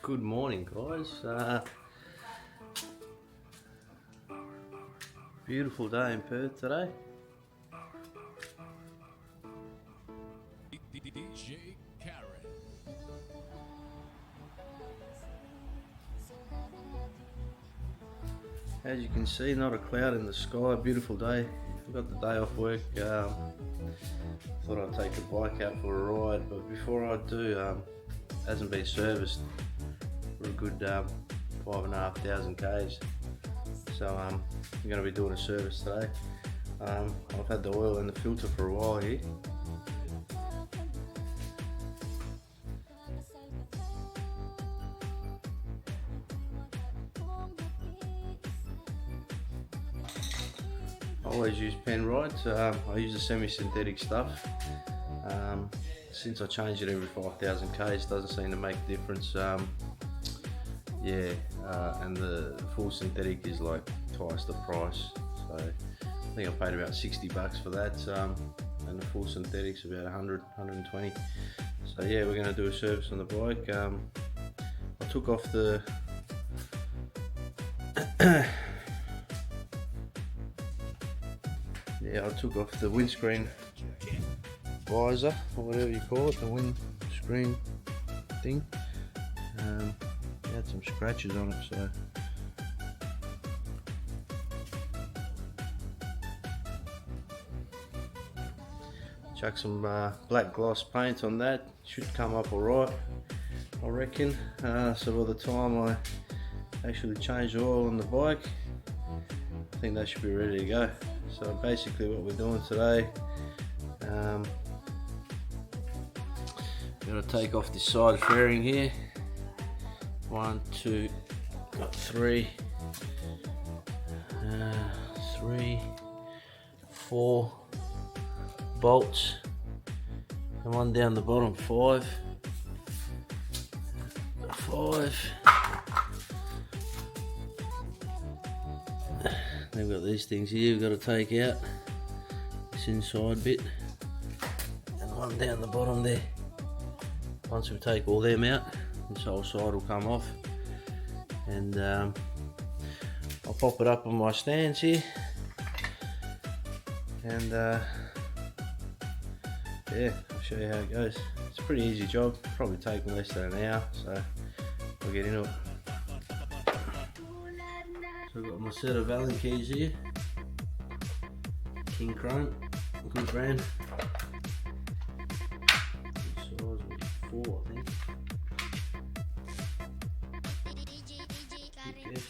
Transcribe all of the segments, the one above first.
Good morning, guys. Beautiful day in Perth today. As you can see, not a cloud in the sky. Beautiful day. I've got the day off work. Thought I'd take the bike out for a ride, but before I do, it hasn't been serviced for a good 5,500 k's. So I'm going to be doing a service today. I've had the oil in the filter for a while here. I always use pen rides. I use the semi-synthetic stuff. Since I change it every 5,000 k's, doesn't seem to make a difference. And the full synthetic is like twice the price. So I think I paid about 60 bucks for that, and the full synthetic's about 100, 120. So yeah, we're going to do a service on the bike. I took off the I took off the windscreen visor, or whatever you call it, the windscreen thing. It had some scratches on it, so chuck some black gloss paint on that. Should come up alright, I reckon. So by the time I actually change the oil on the bike, I think that should be ready to go. So basically what we're doing today, I'm going to take off this side fairing here. 1, 2, got 3, 4 bolts, and one down the bottom, 5. Then we've got these things here we've got to take out, this inside bit, and one down the bottom there. Once we take all them out, this whole side will come off, and I'll pop it up on my stands here, and yeah, I'll show you how it goes. It's a pretty easy job, probably take less than an hour, so we'll get into it. So I've got my set of Allen keys here, King Chrome, good brand. Size was 4, I think. Yes.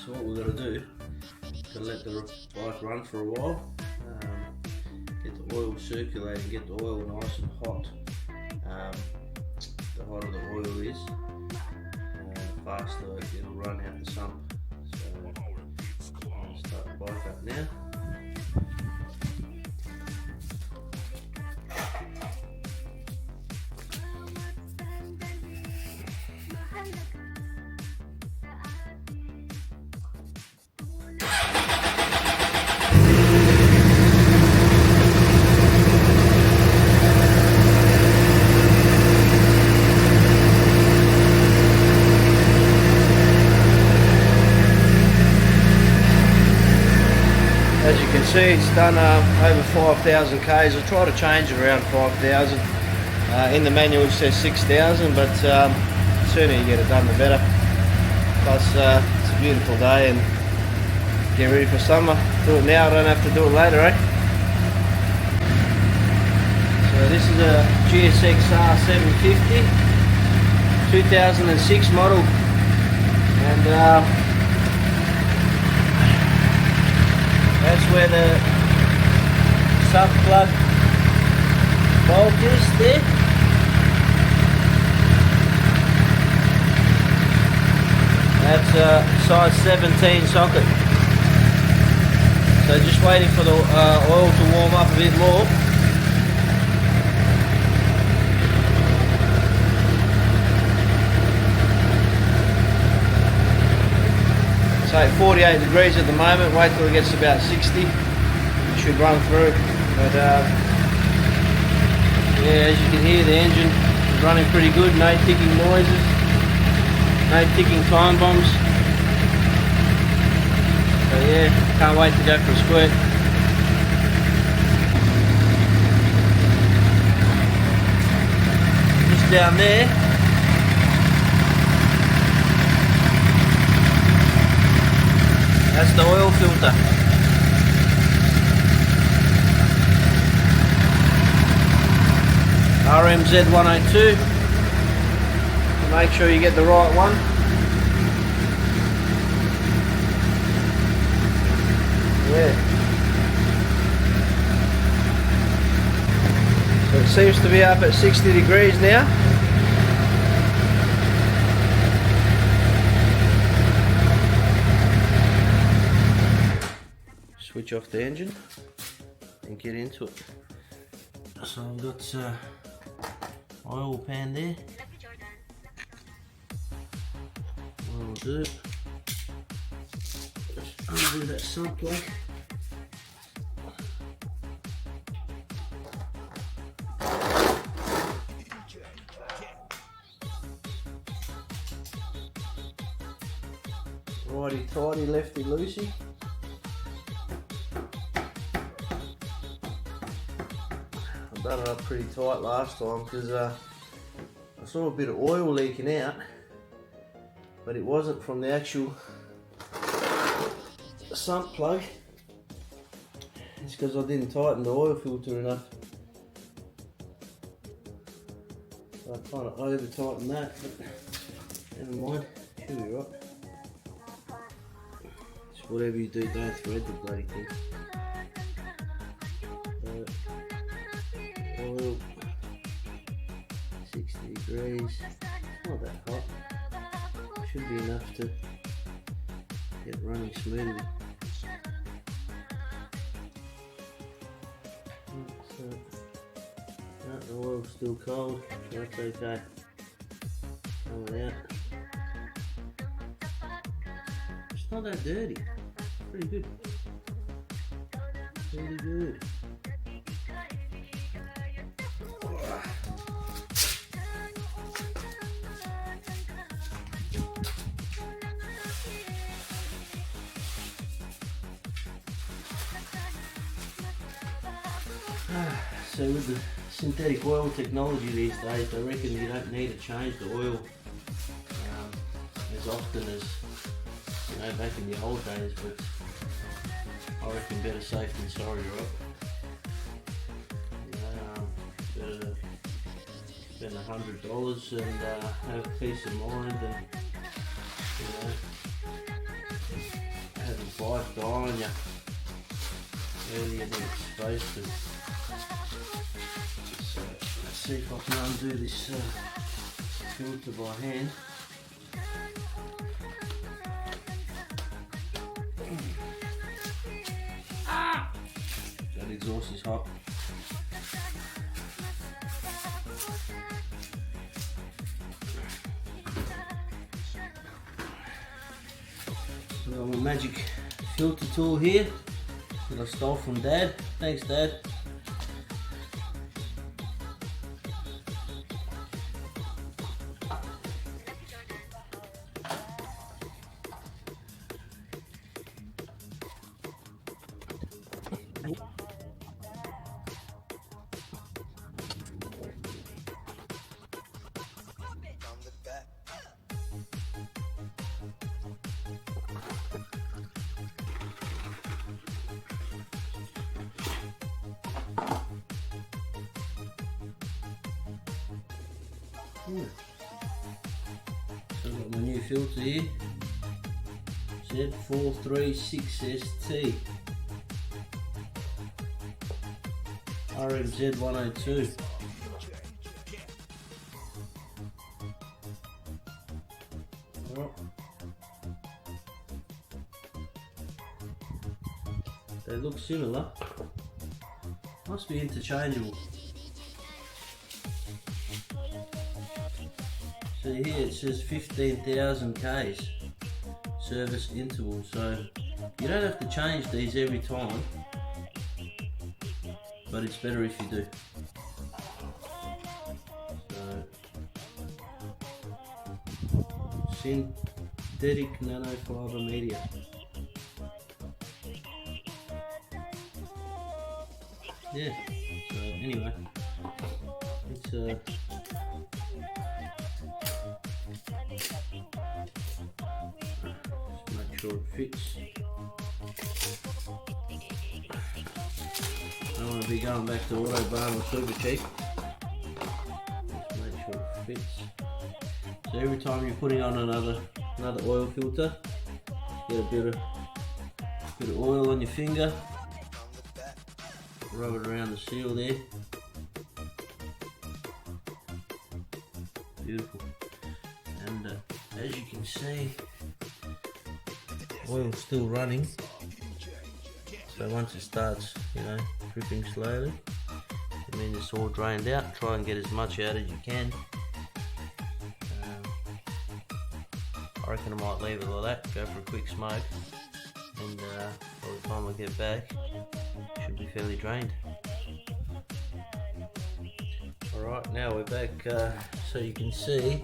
So what we're going to do is let the bike run for a while, get the oil circulating, get the oil nice and hot. The hotter the oil is, the faster it'll run out the sump. So I'm going to start the bike up now. As you can see, it's done over 5,000 k's. I try to change it around 5,000. In the manual it says 6,000, but the sooner you get it done the better. Plus it's a beautiful day and get ready for summer. Do it now, I don't have to do it later, eh? So this is a Gsxr 750, 2006 model, and that's where the sump plug bolt is there. That's a size 17 socket. So just waiting for the oil to warm up a bit more. So at 48 degrees at the moment, wait till it gets to about 60. It should run through. But yeah, as you can hear, the engine is running pretty good. No ticking noises, no ticking time bombs. So yeah, can't wait to go for a squirt. Just down there, that's the oil filter. RMZ 102. Make sure you get the right one. Yeah. So it seems to be up at 60 degrees now. Switch off the engine and get into it. So I've got oil pan there. What I'll do, just undo that sump plug. Righty tighty, lefty loosey. I done it up pretty tight last time because I saw a bit of oil leaking out, but it wasn't from the actual sump plug. It's because I didn't tighten the oil filter enough. So I kind of over tightened that, but never mind, should be right. Just whatever you do, don't thread the bloody thing. Oil, 60 degrees, not that hot, should be enough to get running smoothly. So, no, the oil's still cold, so that's okay. Coming out. It's not that dirty, pretty good. Pretty good. So with the synthetic oil technology these days, I reckon you don't need to change the oil as often as, you know, back in the old days, but I reckon better safe than sorry, right? Better to spend $100 and have peace of mind than, you know, having pipe die on you earlier than it's supposed to. So let's see if I can undo this filter by hand. That exhaust is hot. I've got my magic filter tool here that I stole from Dad. Thanks, Dad. So I've got my new filter here, Z436ST. RMZ 102. Oh. They look similar. Must be interchangeable. See here it says 15,000 Ks service interval, so you don't have to change these every time, but it's better if you do. So, synthetic nanofiber media. Yeah, so anyway, it's just make sure it fits. I don't want to be going back to Autobahn or Super Cheap. Just make sure it fits. So every time you're putting on another oil filter, get a bit of oil on your finger. Rub it around the seal there. Beautiful. And as you can see, oil's still running. So once it starts, dripping slowly, it means it's all drained out. Try and get as much out as you can. I reckon I might leave it like that, go for a quick smoke, and by the time I get back, should be fairly drained. Alright, now we're back, so you can see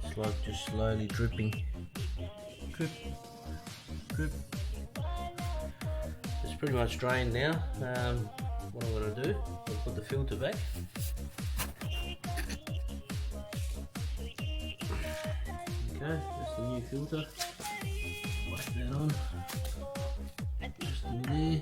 it's like just slowly dripping. Drip, drip. It's pretty much drained now. What I'm going to do, I'll put the filter back. Okay, that's the new filter. Whack that on. Just in there.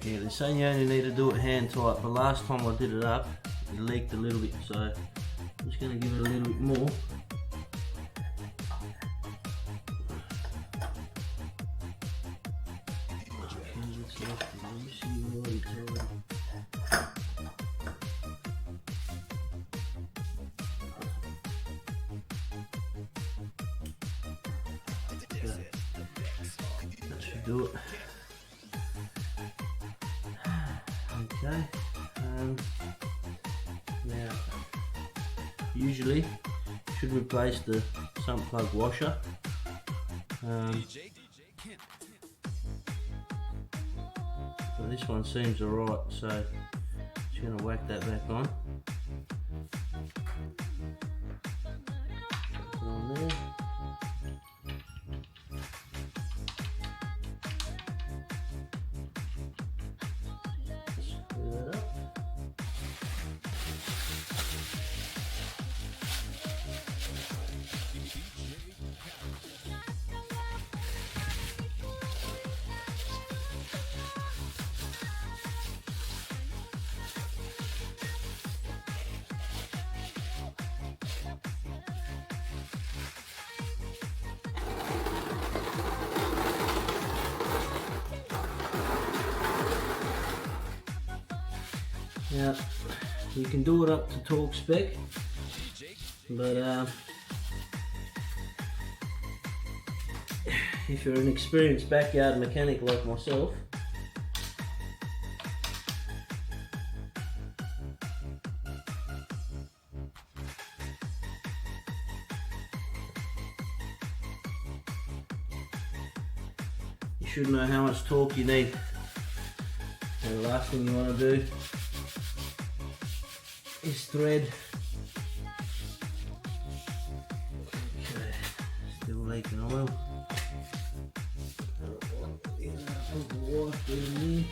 Yeah, they're saying you only need to do it hand tight, but last time I did it up, it leaked a little bit, so I'm just going to give it a little bit more. That should do it. Okay, now usually you should replace the sump plug washer. But this one seems alright, so just going to whack that back on. Put it on there. Now, you can do it up to torque spec, but if you're an experienced backyard mechanic like myself, you should know how much torque you need. And the last thing you want to do is thread. Okay, still leaking oil. Put the wife in there.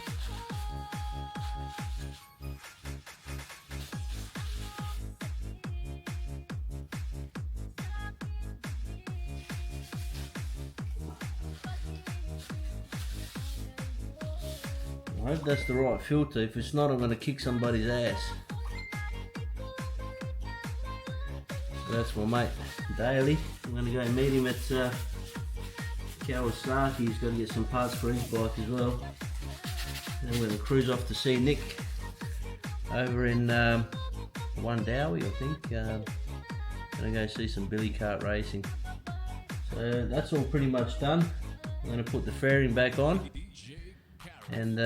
I hope that's the right filter. If it's not, I'm going to kick somebody's ass. So that's my mate Daly. I'm going to go meet him at Gsxr. He's got to get some parts for his bike as well. And we're going to cruise off to see Nick over in Dowie, I think. Going to go see some billy cart racing. So that's all pretty much done. I'm going to put the fairing back on. And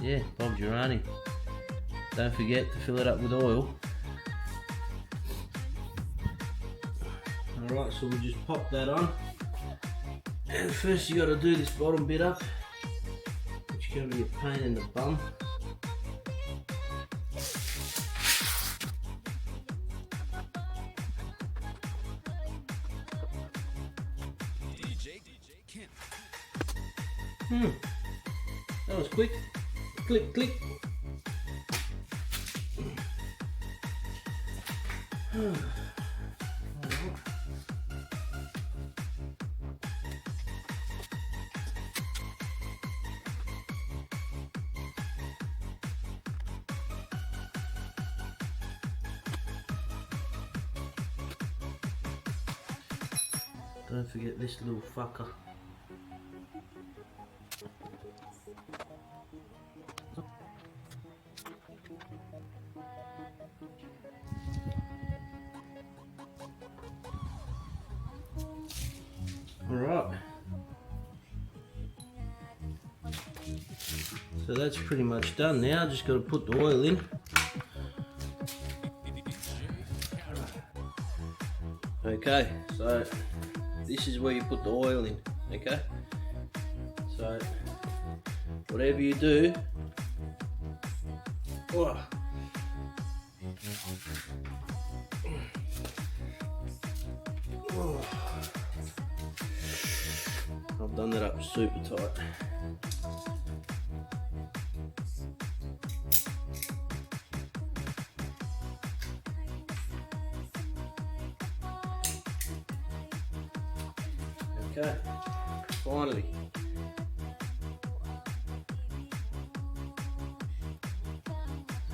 yeah, Bob Girani. Don't forget to fill it up with oil. Alright, so we'll just pop that on. And first you got to do this bottom bit up, which can be a pain in the bum. That was quick. Click, click. Don't forget this little fucker. Alright, so that's pretty much done now. Just got to put the oil in. Okay, so this is where you put the oil in. Okay, so whatever you do, I've done that up super tight. Okay, finally.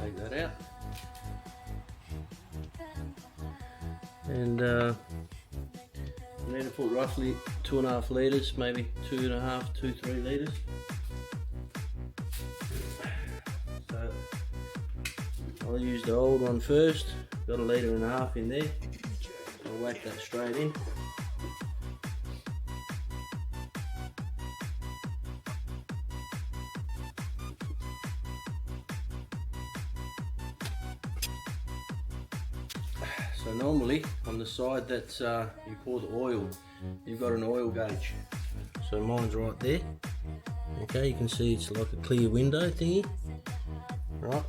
Take that out. And I need to put roughly 2.5 litres, maybe 2.5, 3 litres. So I'll use the old one first. Got 1.5 litres in there. I'll whack that straight in. So normally on the side that you pour the oil, you've got an oil gauge. So mine's right there. Okay, you can see it's like a clear window thingy. Right.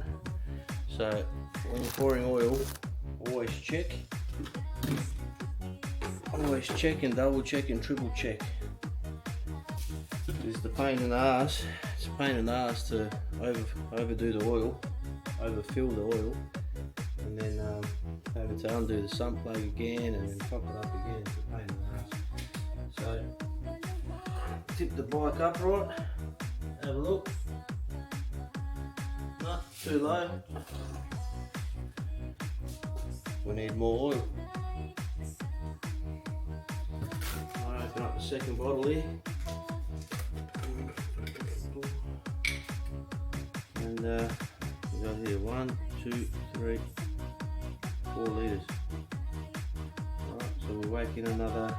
So when you're pouring oil, always check. Always check and double check and triple check. It's the pain in the ass. It's a pain in the ass to overdo the oil, overfill the oil, and then having to undo the sump plug again and then top it up again. It's a pain in the ass. So tip the bike up right, have a look. Not too low. We need more oil. I open up the second bottle here. And we got here 1, 2, 3, 4 litres. Alright, so we're whacking another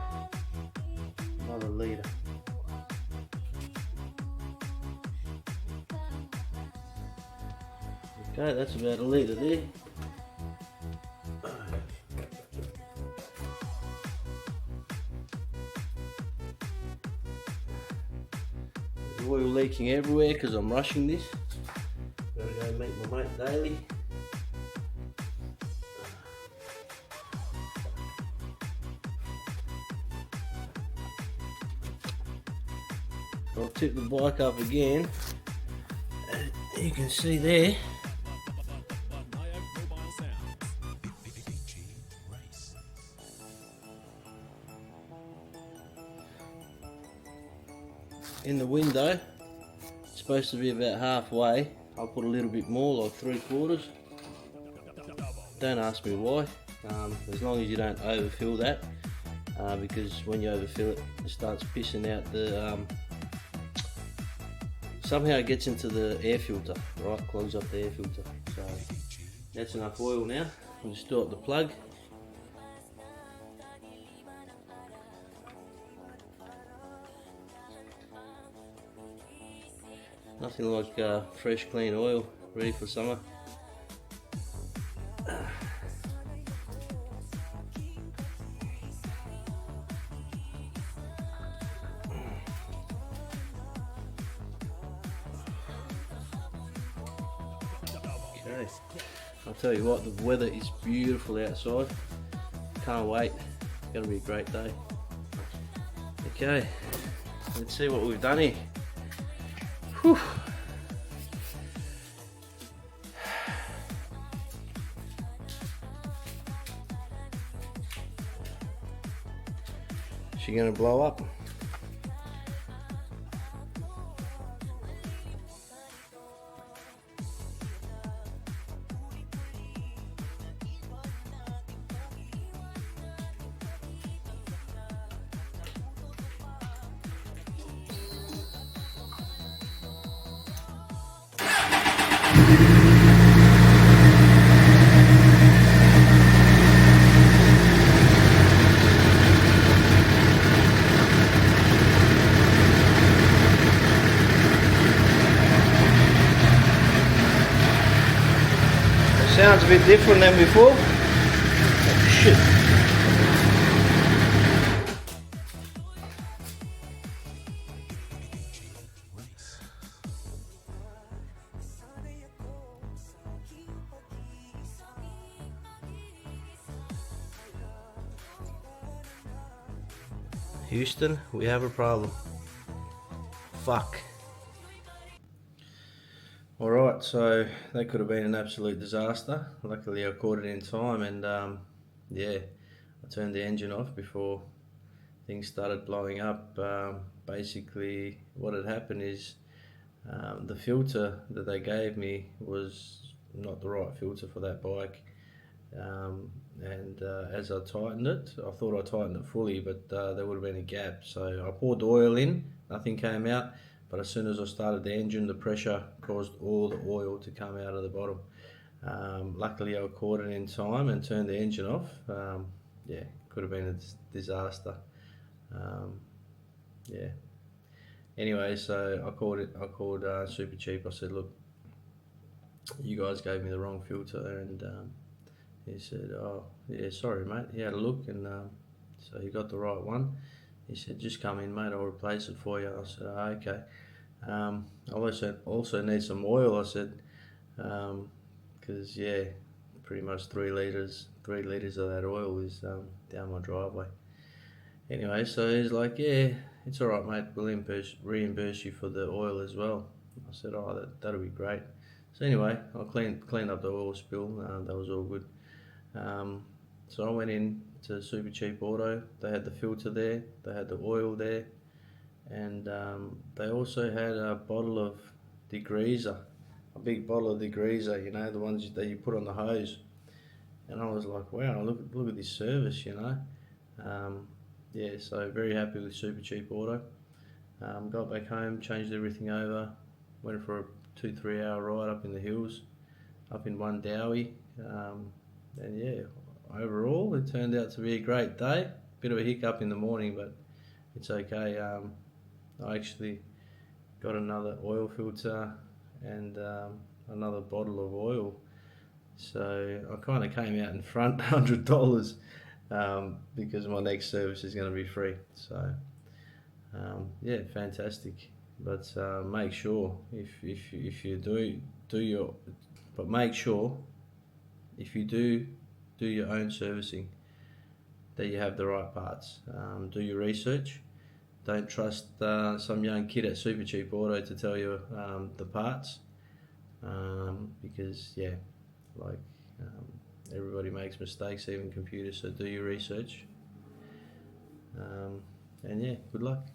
litre. Okay, that's about 1 litre there. There's oil leaking everywhere because I'm rushing this. Gotta go meet my mate Daly. I'll tip the bike up again. You can see there. In the window, it's supposed to be about halfway. I'll put a little bit more, like 3/4. Don't ask me why, as long as you don't overfill that, because when you overfill it, it starts pissing out the, somehow it gets into the air filter, right, clogs up the air filter. So that's enough oil now. I'll just start the plug. Nothing like fresh clean oil, ready for summer. Okay, I'll tell you what, the weather is beautiful outside. Can't wait, it's going to be a great day. Okay, let's see what we've done here. Whew. She gonna blow up? Sounds a bit different than before. Oh, shit. Houston, we have a problem. Fuck. Alright, so that could have been an absolute disaster. Luckily I caught it in time, and yeah, I turned the engine off before things started blowing up. Basically what had happened is the filter that they gave me was not the right filter for that bike, and as I tightened it, I thought I tightened it fully, but there would have been a gap. So I poured the oil in, nothing came out. But as soon as I started the engine, the pressure caused all the oil to come out of the bottom. Luckily I caught it in time and turned the engine off. Yeah, could have been a disaster. Yeah. Anyway, so I called Super Cheap. I said, look, you guys gave me the wrong filter, and he said, oh yeah, sorry mate. He had a look, and so he got the right one. He said, just come in mate, I'll replace it for you. I said, oh, okay. I also need some oil, I said, because yeah, pretty much 3 litres of that oil is down my driveway. Anyway, so he's like, yeah, it's alright mate, we'll reimburse you for the oil as well. I said, oh, that'll be great. So anyway, I cleaned up the oil spill, that was all good. So I went in to Super Cheap Auto. They had the filter there, they had the oil there, and they also had a bottle of Gsxr, a big bottle of Gsxr, you know, the ones that you put on the hose. And I was like, wow, look at this service, you know. Yeah, so very happy with Super Cheap Auto. Got back home, changed everything over, went for a 2-3 hour ride up in the hills, up in One Dowie, and yeah, overall it turned out to be a great day. Bit of a hiccup in the morning, but it's okay. I actually got another oil filter and another bottle of oil, so I kind of came out in front, $100, because my next service is going to be free. So yeah, fantastic. But make sure if you do your, but make sure if you do your own servicing that you have the right parts. Do your research. Don't trust some young kid at Super Cheap Auto to tell you the parts, because yeah, like everybody makes mistakes, even computers. So do your research, and yeah, good luck.